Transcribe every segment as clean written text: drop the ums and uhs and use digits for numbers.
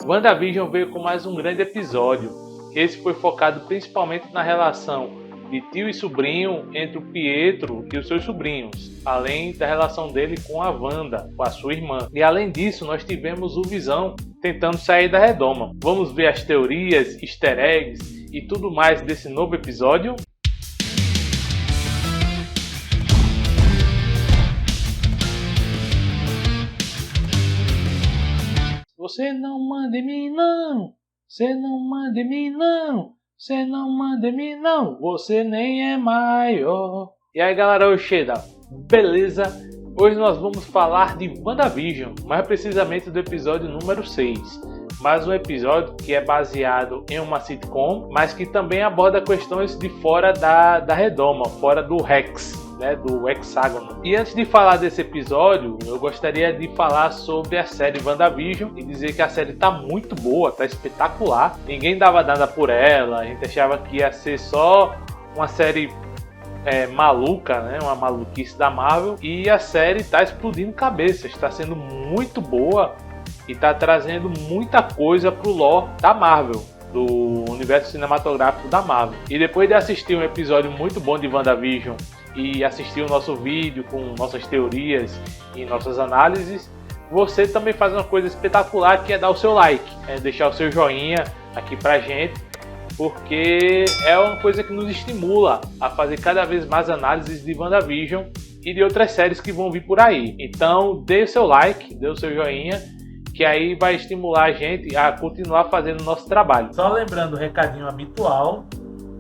WandaVision veio com mais um grande episódio. Esse foi focado principalmente na relação de tio e sobrinho entre o Pietro e os seus sobrinhos, além da relação dele com a Wanda, com a sua irmã. E além disso, nós tivemos o Visão tentando sair da redoma. Vamos ver as teorias, easter eggs e tudo mais desse novo episódio? Você não manda em mim não, você não manda em mim não, você não manda em mim não, você nem é maior. E aí galera, Oxeda, beleza? Hoje nós vamos falar de WandaVision, mais precisamente do episódio número 6. Mais um episódio que é baseado em uma sitcom, mas que também aborda questões de fora da redoma, fora do Rex, né, do hexágono. E antes de falar desse episódio, eu gostaria de falar sobre a série WandaVision e dizer que a série tá muito boa, tá espetacular. Ninguém dava nada por ela, a gente achava que ia ser só uma série maluca, né, uma maluquice da Marvel, e a série tá explodindo cabeças, está sendo muito boa e tá trazendo muita coisa pro lore da Marvel, do universo cinematográfico da Marvel. E depois de assistir um episódio muito bom de WandaVision e assistir o nosso vídeo com nossas teorias e nossas análises, você também faz uma coisa espetacular, que é dar o seu like, deixar o seu joinha aqui pra gente, porque é uma coisa que nos estimula a fazer cada vez mais análises de WandaVision e de outras séries que vão vir por aí. Então dê o seu like, dê o seu joinha, que aí vai estimular a gente a continuar fazendo o nosso trabalho. Só lembrando o recadinho habitual,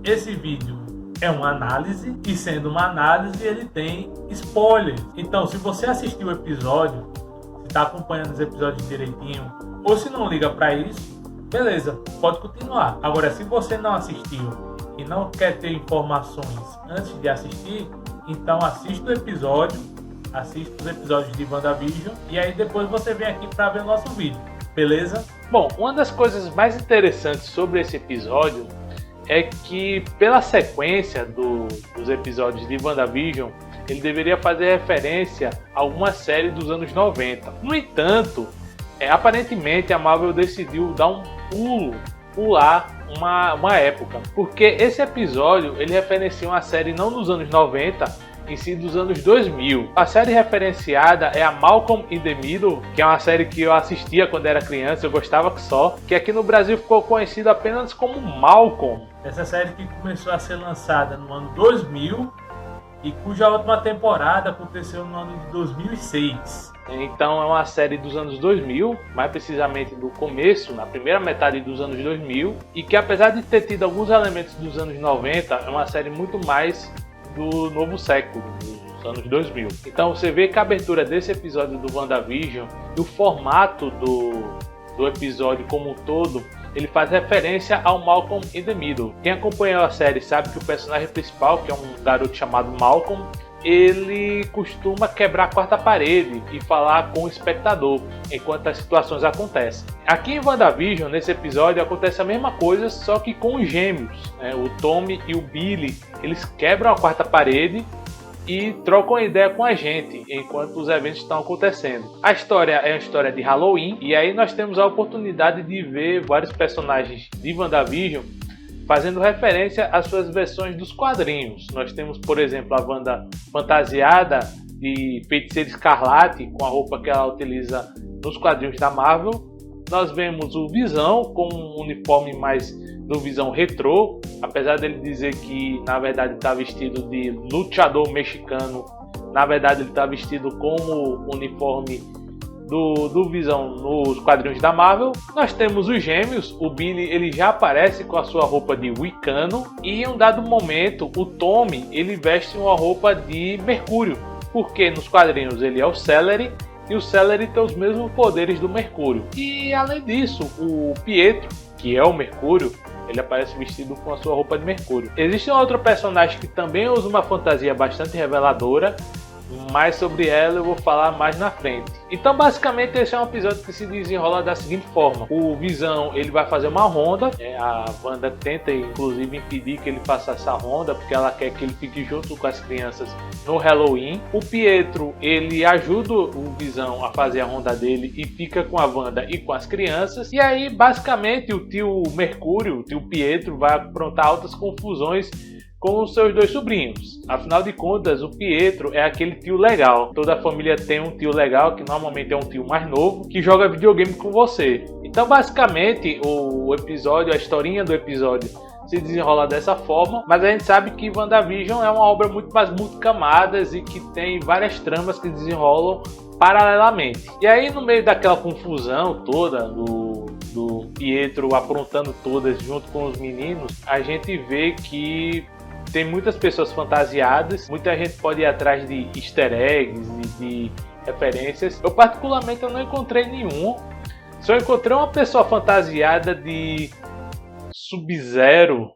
esse vídeo é uma análise, e sendo uma análise ele tem spoilers. Então se você assistiu o episódio, se está acompanhando os episódios direitinho, ou se não liga para isso, beleza, pode continuar. Agora, se você não assistiu e não quer ter informações antes de assistir, então assista o episódio, assista os episódios de WandaVision e aí depois você vem aqui para ver o nosso vídeo, beleza? Bom, uma das coisas mais interessantes sobre esse episódio é que, pela sequência dos episódios de WandaVision, ele deveria fazer referência a alguma série dos anos 90. No entanto, aparentemente a Marvel decidiu dar um pular uma época, porque esse episódio ele referencia uma série não dos anos 90, em si dos anos 2000. A série referenciada é a Malcolm in the Middle, que é uma série que eu assistia quando era criança, eu gostava que só, que aqui no Brasil ficou conhecida apenas como Malcolm. Essa série que começou a ser lançada no ano 2000 e cuja última temporada aconteceu no ano de 2006. Então é uma série dos anos 2000, mais precisamente do começo, na primeira metade dos anos 2000, e que apesar de ter tido alguns elementos dos anos 90, é uma série muito mais do novo século, dos anos 2000. Então você vê que a abertura desse episódio do WandaVision, o formato do episódio como um todo, ele faz referência ao Malcolm in the Middle. Quem acompanhou a série sabe que o personagem principal, que é um garoto chamado Malcolm, ele costuma quebrar a quarta parede e falar com o espectador enquanto as situações acontecem. Aqui em WandaVision, nesse episódio, acontece a mesma coisa, só que com os gêmeos, né? O Tommy e o Billy, eles quebram a quarta parede e trocam ideia com a gente enquanto os eventos estão acontecendo. A história é uma história de Halloween, e aí nós temos a oportunidade de ver vários personagens de WandaVision fazendo referência às suas versões dos quadrinhos. Nós temos, por exemplo, a Wanda fantasiada de Feiticeira Escarlate, com a roupa que ela utiliza nos quadrinhos da Marvel. Nós vemos o Visão com um uniforme mais do Visão retrô, apesar dele dizer que na verdade está vestido de luchador mexicano, na verdade ele está vestido como uniforme do Visão nos quadrinhos da Marvel. Nós temos os gêmeos, o Billy ele já aparece com a sua roupa de Wicano, e em um dado momento o Tommy ele veste uma roupa de Mercúrio, porque nos quadrinhos ele é o Celery, e o Celery tem os mesmos poderes do Mercúrio. E além disso, o Pietro, que é o Mercúrio, ele aparece vestido com a sua roupa de Mercúrio. Existe um outro personagem que também usa uma fantasia bastante reveladora, mas sobre ela eu vou falar mais na frente. Então basicamente esse é um episódio que se desenrola da seguinte forma: o Visão ele vai fazer uma ronda, a Wanda tenta inclusive impedir que ele faça essa ronda porque ela quer que ele fique junto com as crianças no Halloween. O Pietro ele ajuda o Visão a fazer a ronda dele e fica com a Wanda e com as crianças. E aí basicamente o tio Mercúrio, o tio Pietro, vai aprontar altas confusões com os seus dois sobrinhos. Afinal de contas, o Pietro é aquele tio legal. Toda família tem um tio legal, que normalmente é um tio mais novo, que joga videogame com você. Então, basicamente, o episódio, a historinha do episódio se desenrola dessa forma, mas a gente sabe que WandaVision é uma obra muito mais multicamadas e que tem várias tramas que desenrolam paralelamente. E aí, no meio daquela confusão toda, do Pietro aprontando todas junto com os meninos, a gente vê que tem muitas pessoas fantasiadas, muita gente pode ir atrás de easter eggs e de referências. Eu particularmente eu não encontrei nenhum, só encontrei uma pessoa fantasiada de Sub-Zero.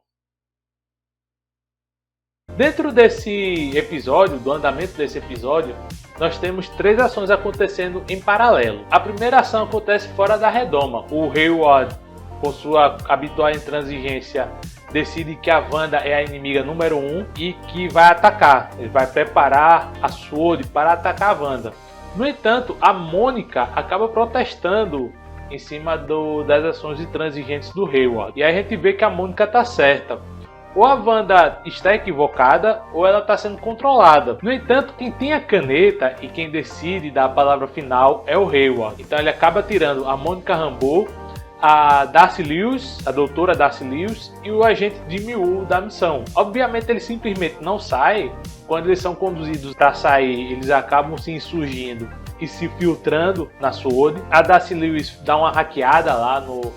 Dentro desse episódio, do andamento desse episódio, nós temos 3 ações acontecendo em paralelo. A primeira ação acontece fora da redoma. O Hayward, com sua habitual intransigência, decide que a Wanda é a inimiga número 1 e que vai atacar. Ele vai preparar a SWORD para atacar a Wanda. No entanto, a Mônica acaba protestando em cima das ações intransigentes do Hayward. E aí a gente vê que a Mônica está certa. Ou a Wanda está equivocada ou ela está sendo controlada. No entanto, quem tem a caneta e quem decide dar a palavra final é o Hayward. Então ele acaba tirando a Monica Rambeau, a Darcy Lewis, a doutora Darcy Lewis e o agente Jimmy Woo da missão. Obviamente eles simplesmente não saem. Quando eles são conduzidos para sair, eles acabam se insurgindo e se filtrando na SWORD. A Darcy Lewis dá uma hackeada lá nos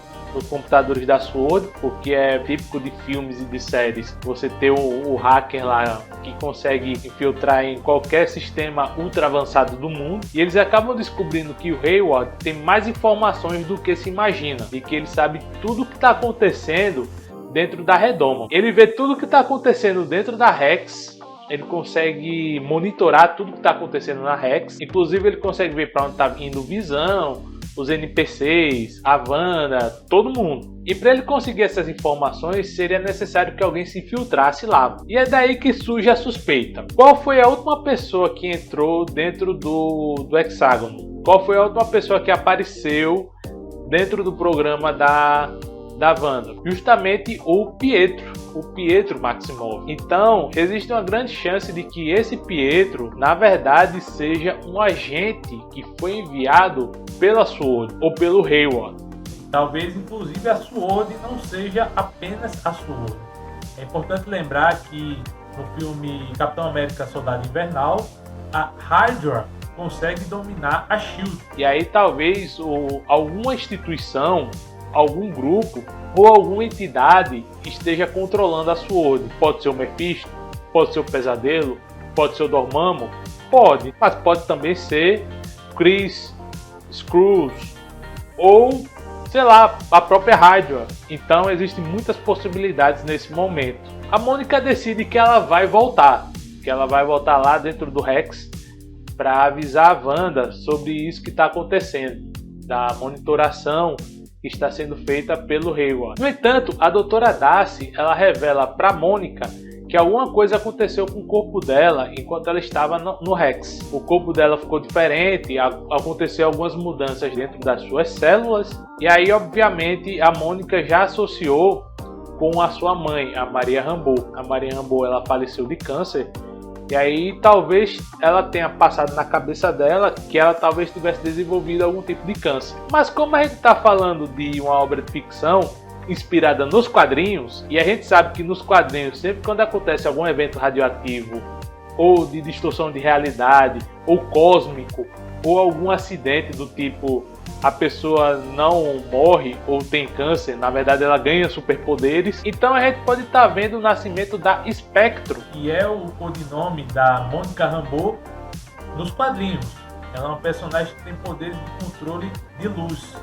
computadores da SWORD, porque é típico de filmes e de séries você ter o hacker lá que consegue infiltrar em qualquer sistema ultra avançado do mundo, e eles acabam descobrindo que o Hayward tem mais informações do que se imagina e que ele sabe tudo o que está acontecendo dentro da redoma. Ele vê tudo o que está acontecendo dentro da Rex. Ele consegue monitorar tudo que está acontecendo na Rex, inclusive ele consegue ver para onde está indo o Visão, os NPCs, a Wanda, todo mundo. E para ele conseguir essas informações, seria necessário que alguém se infiltrasse lá. E é daí que surge a suspeita. Qual foi a última pessoa que entrou dentro do hexágono? Qual foi a última pessoa que apareceu dentro do programa da Wanda? Justamente o Pietro Maximoff. Então, existe uma grande chance de que esse Pietro, na verdade, seja um agente que foi enviado pela SWORD ou pelo Hayward. Talvez, inclusive, a SWORD não seja apenas a SWORD. É importante lembrar que no filme Capitão América Soldado Invernal, a Hydra consegue dominar a SHIELD. E aí talvez alguma instituição, algum grupo ou alguma entidade esteja controlando a SWORD. Pode ser o Mephisto, pode ser o Pesadelo, pode ser o Dormammu, pode, mas pode também ser Chris, Screws ou, sei lá, a própria Hydra. Então existem muitas possibilidades nesse momento. A Mônica decide que ela vai voltar lá dentro do Rex para avisar a Wanda sobre isso que está acontecendo, da monitoração que está sendo feita pelo Hayward. No entanto, a doutora Darcy ela revela para Mônica que alguma coisa aconteceu com o corpo dela enquanto ela estava no Rex. O corpo dela ficou diferente, aconteceu algumas mudanças dentro das suas células, e aí obviamente a Mônica já associou com a sua mãe, a Maria Rambeau. A Maria Rambeau ela faleceu de câncer, e aí talvez ela tenha passado na cabeça dela que ela talvez tivesse desenvolvido algum tipo de câncer. Mas como a gente está falando de uma obra de ficção inspirada nos quadrinhos, e a gente sabe que nos quadrinhos, sempre quando acontece algum evento radioativo, ou de distorção de realidade, ou cósmico, ou algum acidente do tipo a pessoa não morre ou tem câncer, na verdade ela ganha superpoderes, então a gente pode estar vendo o nascimento da Espectro, que é o codinome da Monica Rambeau nos quadrinhos. Ela é uma personagem que tem poderes de controle de luz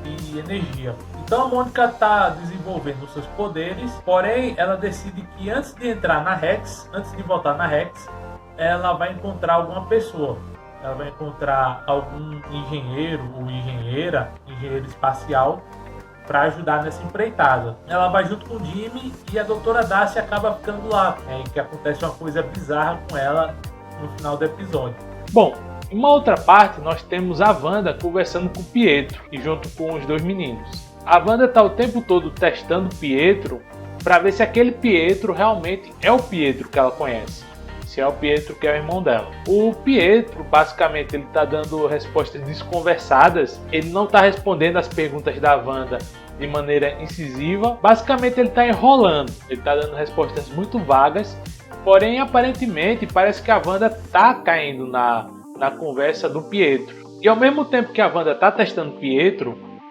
e energia. Então a Mônica está desenvolvendo os seus poderes, porém ela decide que antes de entrar na Rex, antes de voltar na Rex, ela vai encontrar alguma pessoa. Ela vai encontrar algum engenheiro ou engenheiro espacial para ajudar nessa empreitada. Ela vai junto com o Jimmy e a doutora Darcy acaba ficando lá, que acontece uma coisa bizarra com ela no final do episódio. Bom, em uma outra parte nós temos a Wanda conversando com o Pietro e junto com os dois meninos. A Wanda está o tempo todo testando o Pietro para ver se aquele Pietro realmente é o Pietro que ela conhece. Se é o Pietro que é o irmão dela. O Pietro, basicamente, ele está dando respostas desconversadas. Ele não está respondendo as perguntas da Wanda de maneira incisiva. Basicamente, ele está enrolando. Ele está dando respostas muito vagas. Porém, aparentemente, parece que a Wanda está caindo na conversa do Pietro. E ao mesmo tempo que a Wanda está testando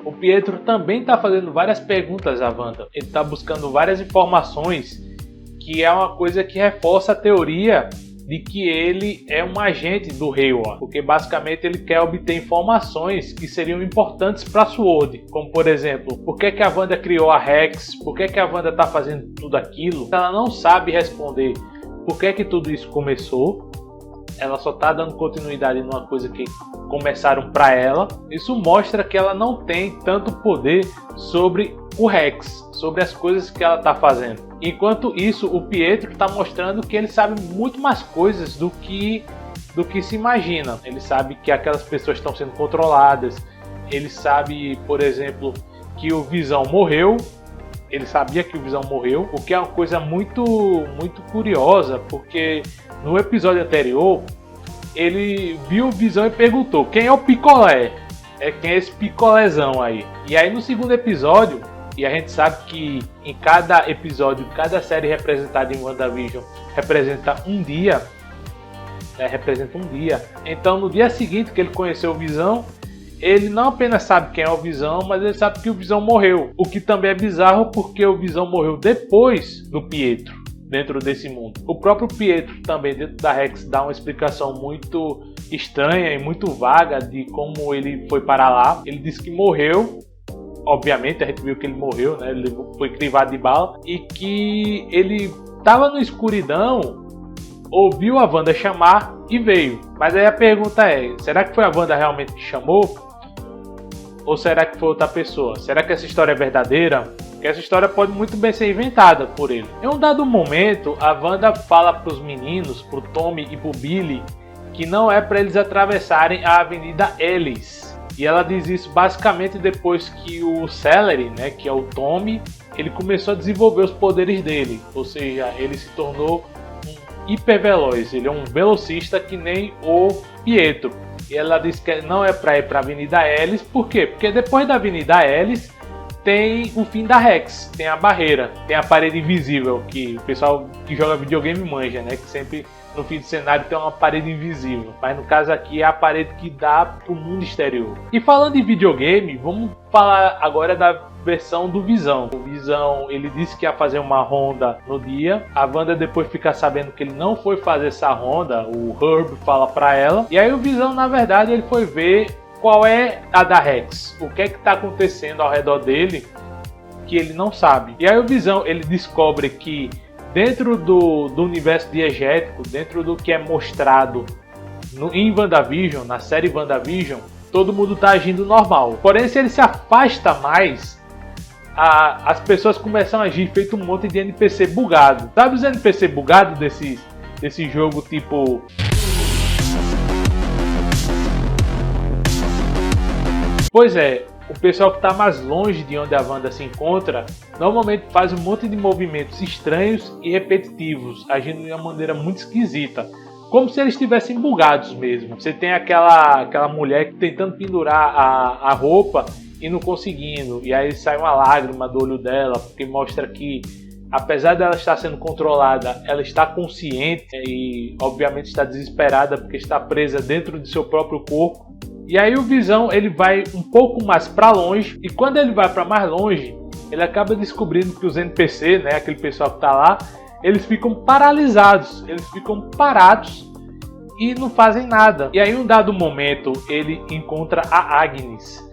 o Pietro também está fazendo várias perguntas à Wanda. Ele está buscando várias informações, que é uma coisa que reforça a teoria de que ele é um agente do Hayward, porque basicamente ele quer obter informações que seriam importantes para a SWORD, como por exemplo, por que a Wanda criou a Rex, por que a Wanda está fazendo tudo aquilo. Ela não sabe responder por que tudo isso começou, ela só está dando continuidade numa coisa que começaram para ela. Isso mostra que ela não tem tanto poder sobre o Rex, sobre as coisas que ela está fazendo. Enquanto isso, o Pietro está mostrando que ele sabe muito mais coisas do que se imagina. Ele sabe que aquelas pessoas estão sendo controladas. Ele sabe, por exemplo, que o Visão morreu. Ele sabia que o Visão morreu, o que é uma coisa muito curiosa, porque no episódio anterior ele viu o Visão e perguntou: quem é o Picolé? Quem é esse picolézão aí? E aí no segundo episódio, e a gente sabe que em cada episódio, cada série representada em WandaVision representa um dia, Então no dia seguinte que ele conheceu o Visão, ele não apenas sabe quem é o Visão, mas ele sabe que o Visão morreu. O que também é bizarro, porque o Visão morreu depois do Pietro, dentro desse mundo. O próprio Pietro também, dentro da Rex, dá uma explicação muito estranha e muito vaga de como ele foi parar lá. Ele disse que morreu, obviamente a gente viu que ele morreu, né? Ele foi crivado de bala, e que ele estava na escuridão, ouviu a Wanda chamar e veio. Mas aí a pergunta é, será que foi a Wanda realmente que chamou? Ou será que foi outra pessoa? Será que essa história é verdadeira? Porque essa história pode muito bem ser inventada por ele. Em um dado momento, a Wanda fala para os meninos, pro Tommy e pro Billy, que não é para eles atravessarem a Avenida Ellis. E ela diz isso basicamente depois que o Celery, né, que é o Tommy, ele começou a desenvolver os poderes dele. Ou seja, ele se tornou um hiperveloz. Ele é um velocista que nem o Pietro. E ela diz que não é para ir para a Avenida Ellis. Por quê? Porque depois da Avenida Ellis tem o fim da Rex, tem a barreira, tem a parede invisível, que o pessoal que joga videogame manja, né? Que sempre no fim do cenário tem uma parede invisível. Mas no caso aqui é a parede que dá para o mundo exterior. E falando em videogame, vamos falar agora da versão do Visão. O Visão, ele disse que ia fazer uma ronda no dia. A Wanda depois fica sabendo que ele não foi fazer essa ronda. O Herb fala pra ela. E aí o Visão, na verdade, ele foi ver qual é a da Rex. O que é que tá acontecendo ao redor dele que ele não sabe. E aí o Visão, ele descobre que dentro do universo diegético, dentro do que é mostrado em WandaVision, na série WandaVision, todo mundo tá agindo normal. Porém, se ele se afasta mais, as pessoas começam a agir feito um monte de NPC bugado. Sabe os NPC bugados desse jogo tipo... Pois é, o pessoal que está mais longe de onde a Wanda se encontra normalmente faz um monte de movimentos estranhos e repetitivos, agindo de uma maneira muito esquisita. Como se eles estivessem bugados mesmo. Você tem aquela mulher tentando pendurar a roupa e não conseguindo. E aí sai uma lágrima do olho dela, porque mostra que, apesar dela estar sendo controlada, ela está consciente e obviamente está desesperada porque está presa dentro de seu próprio corpo. E aí o Visão, ele vai um pouco mais para longe, e quando ele vai para mais longe, ele acaba descobrindo que os NPC, né, aquele pessoal que está lá, eles ficam paralisados, eles ficam parados e não fazem nada. E aí, em um dado momento, ele encontra a Agnes.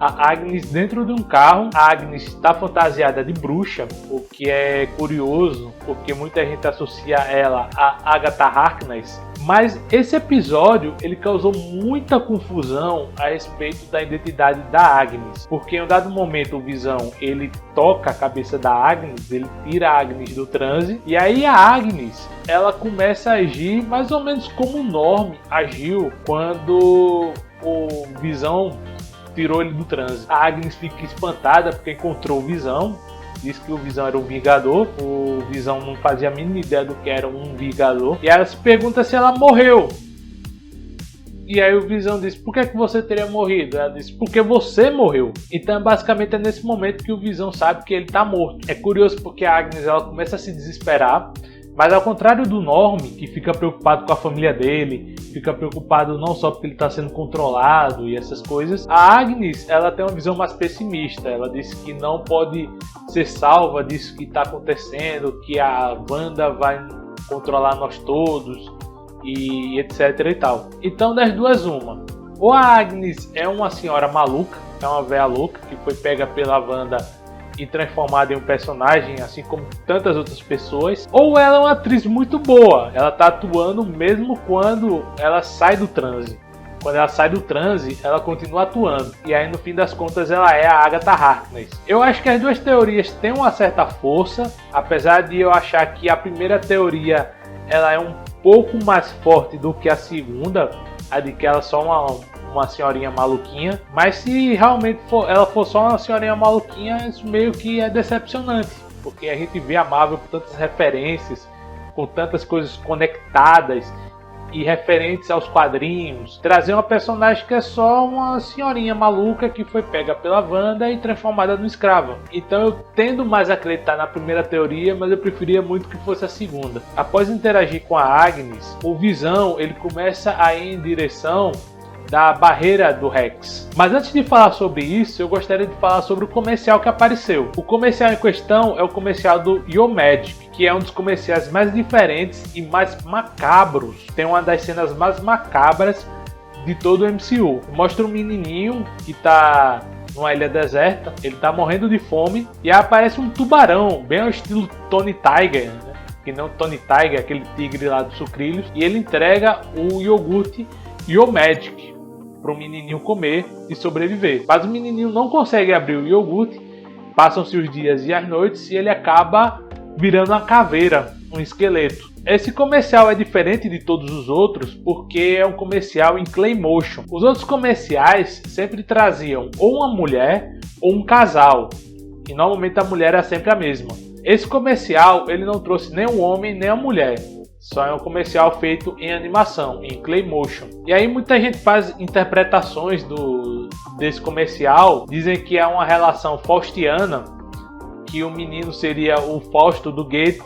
a Agnes dentro de um carro. A Agnes está fantasiada de bruxa, o que é curioso, porque muita gente associa ela a Agatha Harkness. Mas esse episódio ele causou muita confusão a respeito da identidade da Agnes, porque em um dado momento o Visão ele toca a cabeça da Agnes, ele tira a Agnes do transe, e aí a Agnes ela começa a agir mais ou menos como o Norm agiu quando o Visão tirou ele do transe. A Agnes fica espantada porque encontrou o Visão. Diz que o Visão era um Vingador. O Visão não fazia a mínima ideia do que era um Vingador. E ela se pergunta se ela morreu. E aí o Visão diz: por que você teria morrido? Ela diz: porque você morreu. Então basicamente é nesse momento que o Visão sabe que ele está morto. É curioso porque a Agnes ela começa a se desesperar. Mas ao contrário do Norm, que fica preocupado com a família dele, fica preocupado não só porque ele está sendo controlado e essas coisas, a Agnes ela tem uma visão mais pessimista. Ela diz que não pode ser salva disso que está acontecendo, que a Wanda vai controlar nós todos e etc e tal. Então das duas uma, ou a Agnes é uma senhora maluca, é uma véia louca que foi pega pela Wanda e transformada em um personagem, assim como tantas outras pessoas, ou ela é uma atriz muito boa, ela tá atuando mesmo quando ela sai do transe. Quando ela sai do transe, ela continua atuando, e aí no fim das contas ela é a Agatha Harkness. Eu acho que as duas teorias têm uma certa força, apesar de eu achar que a primeira teoria ela é um pouco mais forte do que a segunda, a de que ela é só uma senhorinha maluquinha, mas se realmente ela for só uma senhorinha maluquinha, isso meio que é decepcionante, porque a gente vê a Marvel com tantas referências, com tantas coisas conectadas e referentes aos quadrinhos, trazer uma personagem que é só uma senhorinha maluca que foi pega pela Wanda e transformada numa escrava. Então eu tendo mais a acreditar na primeira teoria, mas eu preferia muito que fosse a segunda. Após interagir com a Agnes, o Visão ele começa a ir em direção da barreira do Rex. Mas antes de falar sobre isso, eu gostaria de falar sobre o comercial que apareceu. O comercial em questão é o comercial do Yo Magic, que é um dos comerciais mais diferentes e mais macabros. Tem uma das cenas mais macabras de todo o MCU. Mostra um menininho que está numa ilha deserta, ele está morrendo de fome, e aí aparece um tubarão, bem ao estilo Tony Tiger, né? Que não Tony Tiger, aquele tigre lá dos sucrilhos, e ele entrega o iogurte Yo Magic para o menininho comer e sobreviver. Mas o menininho não consegue abrir o iogurte, passam-se os dias e as noites e ele acaba virando uma caveira, um esqueleto. Esse comercial é diferente de todos os outros porque é um comercial em clay motion. Os outros comerciais sempre traziam ou uma mulher ou um casal, e normalmente a mulher era sempre a mesma. Esse comercial ele não trouxe nem um homem nem a mulher. Só é um comercial feito em animação, em clay motion. E aí muita gente faz interpretações desse comercial. Dizem que é uma relação faustiana, que o menino seria o Fausto do Goethe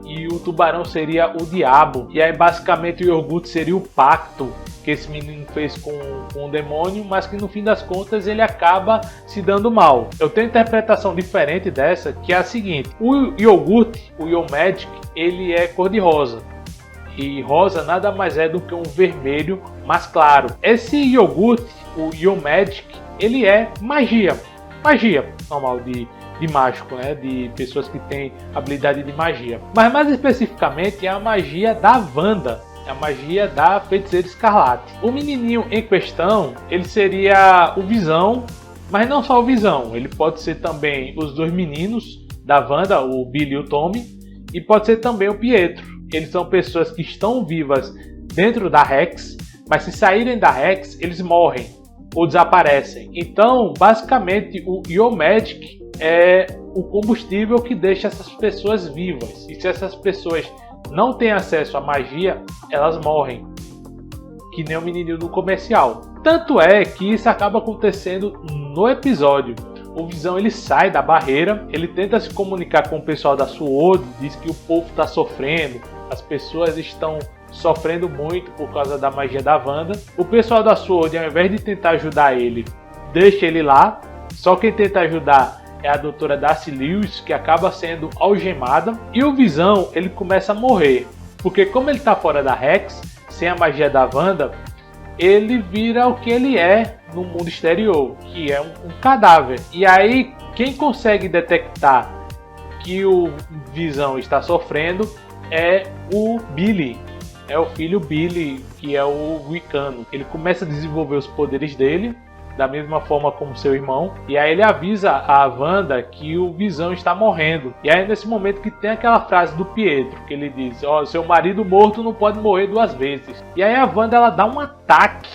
e o tubarão seria o diabo. E aí basicamente o iogurte seria o pacto que esse menino fez com o demônio, mas que no fim das contas ele acaba se dando mal. Eu tenho uma interpretação diferente dessa, que é a seguinte: o iogurte, o Yo Magic, ele é cor de rosa. E rosa nada mais é do que um vermelho mais claro. Esse iogurte, o Yo Magic, ele é magia. Magia normal de mágico, né? De pessoas que têm habilidade de magia. Mas mais especificamente é a magia da Wanda. É a magia da Feiticeira Escarlate. O menininho em questão, ele seria o Visão, mas não só o Visão. Ele pode ser também os dois meninos da Wanda, o Billy e o Tommy, e pode ser também o Pietro. Eles são pessoas que estão vivas dentro da Rex, mas se saírem da Rex, eles morrem ou desaparecem. Então, basicamente, o Yo Magic é o combustível que deixa essas pessoas vivas. E se essas pessoas não têm acesso à magia, elas morrem. Que nem o menininho no comercial. Tanto é que isso acaba acontecendo no episódio. O Visão ele sai da barreira, ele tenta se comunicar com o pessoal da SWORD, diz que o povo está sofrendo, as pessoas estão sofrendo muito por causa da magia da Wanda. O pessoal da SWORD, ao invés de tentar ajudar ele, deixa ele lá. Só quem tenta ajudar é a doutora Darcy Lewis, que acaba sendo algemada. E o Visão ele começa a morrer, porque como ele está fora da Rex, sem a magia da Wanda, ele vira o que ele é no mundo exterior, que é um cadáver. E aí, quem consegue detectar que o Visão está sofrendo é o Billy. É o filho Billy, que é o Wicano. Ele começa a desenvolver os poderes dele, da mesma forma como seu irmão. E aí ele avisa a Wanda que o Visão está morrendo. E aí nesse momento que tem aquela frase do Pietro, que ele diz: ó, seu marido morto não pode morrer 2 vezes. E aí a Wanda ela dá um ataque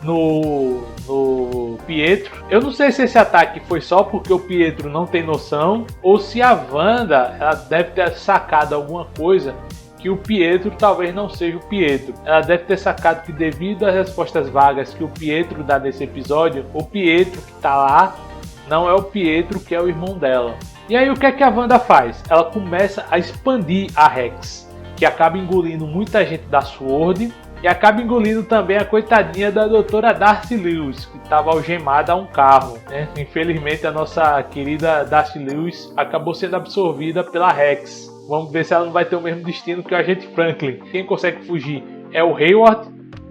no Pietro. Eu não sei se esse ataque foi só porque o Pietro não tem noção, ou se a Wanda ela deve ter sacado alguma coisa que o Pietro talvez não seja o Pietro. Ela deve ter sacado que devido às respostas vagas que o Pietro dá nesse episódio, o Pietro que tá lá não é o Pietro que é o irmão dela. E aí o que é que a Wanda faz? Ela começa a expandir a Rex, que acaba engolindo muita gente da SWORD e acaba engolindo também a coitadinha da doutora Darcy Lewis, que estava algemada a um carro, né? Infelizmente a nossa querida Darcy Lewis acabou sendo absorvida pela Rex. Vamos ver se ela não vai ter o mesmo destino que o agente Franklin. Quem consegue fugir é o Hayward,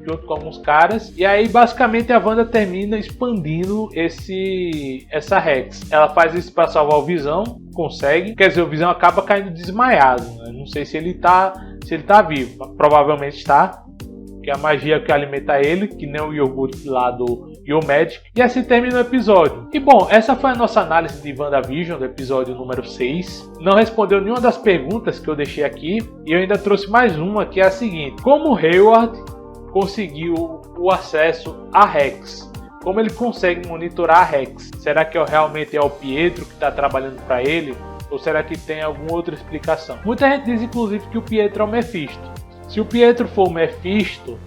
junto com alguns caras. E aí basicamente a Wanda termina expandindo essa Rex. Ela faz isso para salvar o Visão, consegue. Quer dizer, o Visão acaba caindo desmaiado, né? Não sei se ele tá vivo. Provavelmente está. Que é a magia que alimenta ele, que nem o iogurte lá do Magic. E assim termina o episódio. E bom, essa foi a nossa análise de WandaVision, do episódio número 6. Não respondeu nenhuma das perguntas que eu deixei aqui. E eu ainda trouxe mais uma, que é a seguinte: como Hayward conseguiu o acesso a Rex? Como ele consegue monitorar a Rex? Será que realmente é o Pietro que está trabalhando para ele? Ou será que tem alguma outra explicação? Muita gente diz inclusive que o Pietro é o Mephisto. Se o Pietro for o Mephisto,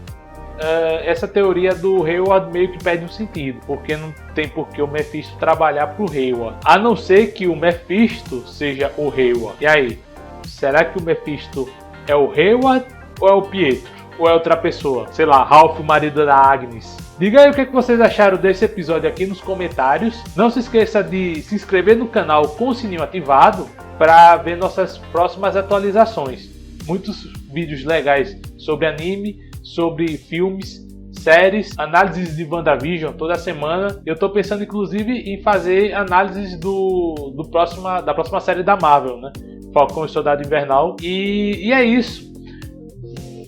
essa teoria do Hayward meio que perde um sentido, porque não tem por que o Mephisto trabalhar pro Hayward, a não ser que o Mephisto seja o Hayward. E aí, será que o Mephisto é o Hayward ou é o Pietro? Ou é outra pessoa? Sei lá, Ralph, o marido da Agnes. Diga aí o que vocês acharam desse episódio aqui nos comentários. Não se esqueça de se inscrever no canal com o sininho ativado para ver nossas próximas atualizações. Muitos vídeos legais sobre anime, sobre filmes, séries, análises de WandaVision toda semana. Eu tô pensando inclusive em fazer análises da próxima série da Marvel, né? Falcão e Soldado Invernal. E é isso.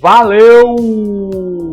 Valeu!